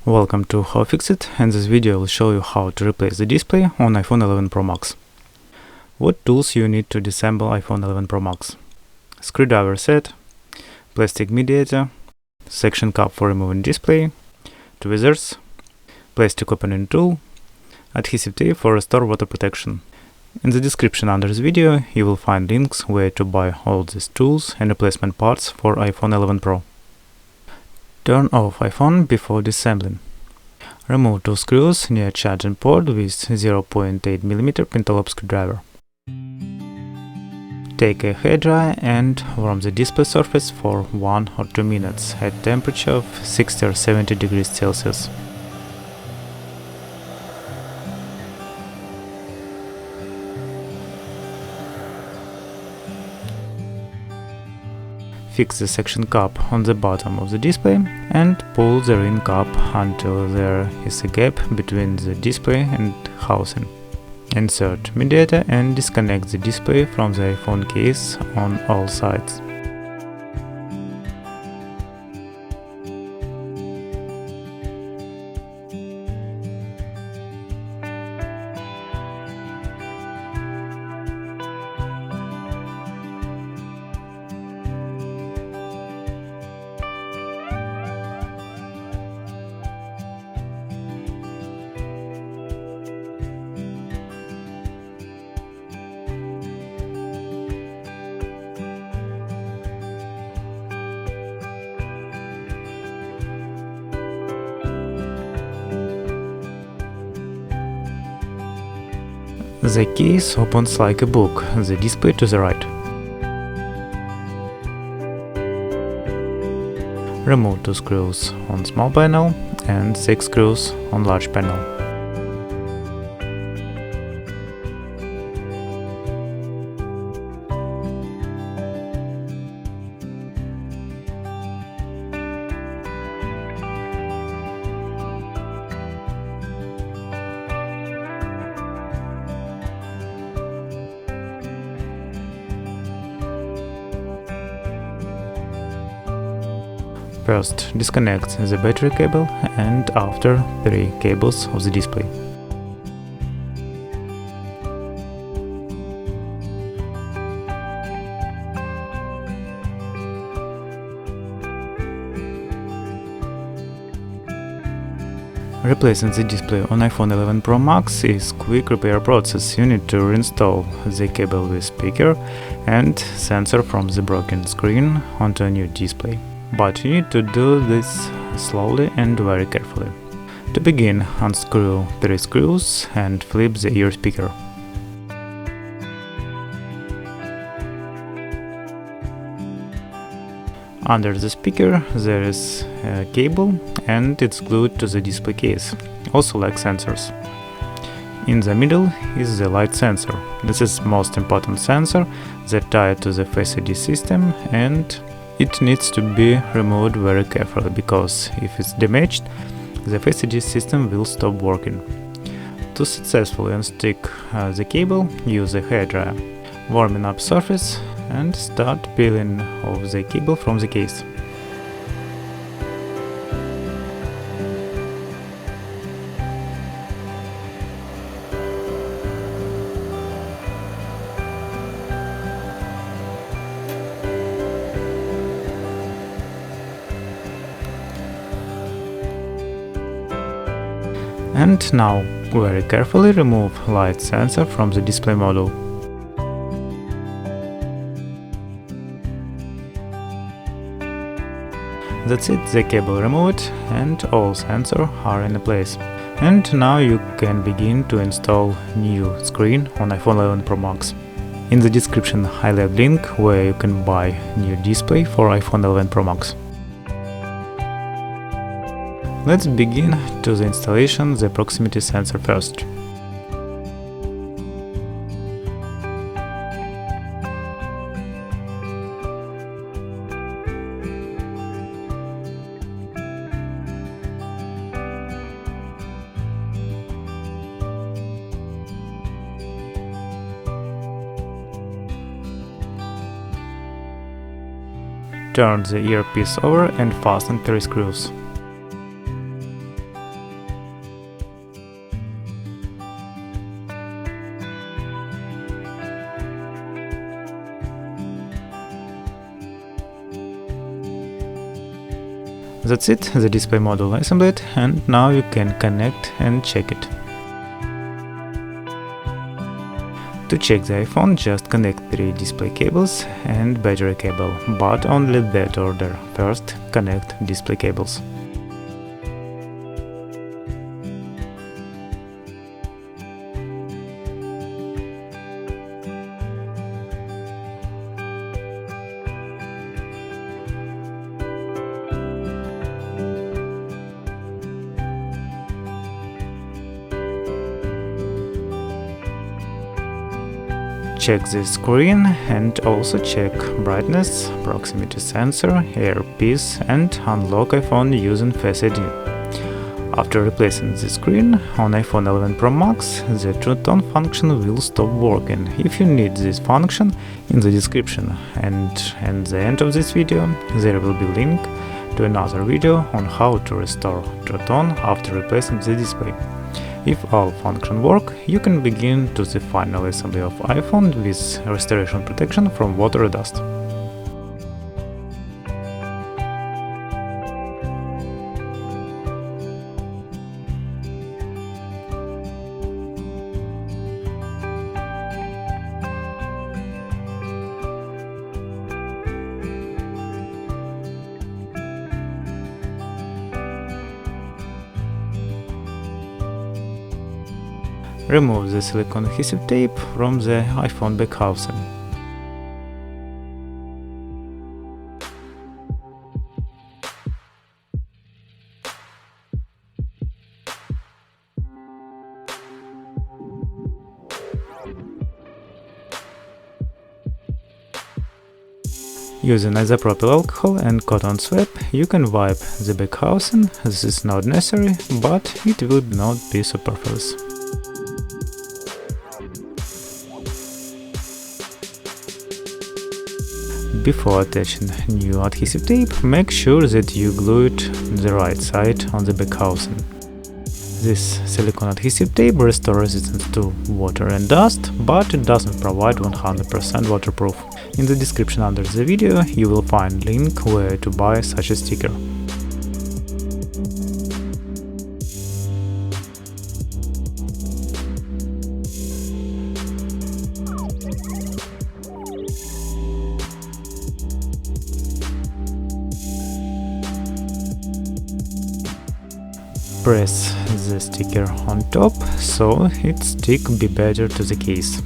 Welcome to How-FixIT, and this video will show you how to replace the display on iPhone 11 Pro Max. What tools you need to disassemble iPhone 11 Pro Max? Screwdriver set, plastic mediator, section cap for removing display, tweezers, plastic opening tool, adhesive tape for restore water protection. In the description under this video you will find links where to buy all these tools and replacement parts for iPhone 11 Pro. Turn off iPhone before disassembling. Remove two screws near charging port with 0.8 mm pentalobe screwdriver. Take a hairdryer and warm the display surface for 1 or 2 minutes at temperature of 60 or 70 degrees Celsius. Fix the section cap on the bottom of the display and pull the ring cap until there is a gap between the display and housing. Insert mediator and disconnect the display from the iPhone case on all sides. The case opens like a book, the display to the right. Remove 2 screws on small panel and 6 screws on large panel. First, disconnect the battery cable and after 3 cables of the display. Replacing the display on iPhone 11 Pro Max is quick repair process. You need to reinstall the cable with speaker and sensor from the broken screen onto a new display. But you need to do this slowly and very carefully. To begin, unscrew 3 screws and flip the ear speaker. Under the speaker there is a cable and it's glued to the display case, also like sensors. In the middle is the light sensor. This is most important sensor that tied to the Face ID system, and it needs to be removed very carefully, because if it's damaged, the Face ID system will stop working. To successfully unstick the cable, use a hairdryer. Warming up surface and start peeling off the cable from the case. And now, very carefully remove light sensor from the display module. That's it, the cable removed and all sensors are in place. And now you can begin to install new screen on iPhone 11 Pro Max. In the description I left link where you can buy new display for iPhone 11 Pro Max. Let's begin to the installation the proximity sensor first. Turn the earpiece over and fasten 3 screws. That's it, the display module assembled, and now you can connect and check it. To check the iPhone, just connect 3 display cables and battery cable, but only that order. First, connect display cables. Check the screen and also check brightness, proximity sensor, earpiece, and unlock iPhone using Face ID. After replacing the screen on iPhone 11 Pro Max, the True Tone function will stop working. If you need this function, in the description and at the end of this video there will be a link to another video on how to restore True Tone after replacing the display. If all functions work, you can begin to the final assembly of iPhone with restoration protection from water and dust. Remove the silicone adhesive tape from the iPhone back housing. Using isopropyl alcohol and cotton swab, you can wipe the back housing. This is not necessary, but it will not be superfluous. Before attaching new adhesive tape, make sure that you glue it the right side on the back housing. This silicone adhesive tape restores resistance to water and dust, but it doesn't provide 100% waterproof. In the description under the video you will find link where to buy such a sticker. Press the sticker on top so it stick be better to the case.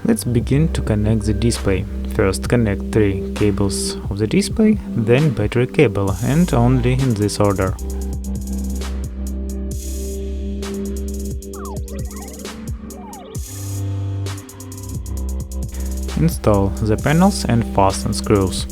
Let's begin to connect the display. First connect 3 cables of the display, then battery cable, and only in this order. Install the panels and fasten screws.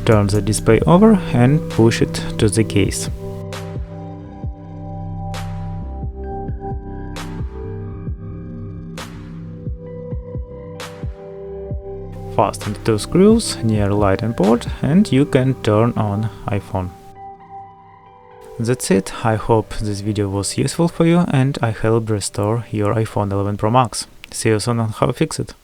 Turn the display over and push it to the case. Fasten the 2 screws near lighting port and you can turn on iPhone. That's it, I hope this video was useful for you and I helped restore your iPhone 11 Pro Max. See you soon on How-FixIT.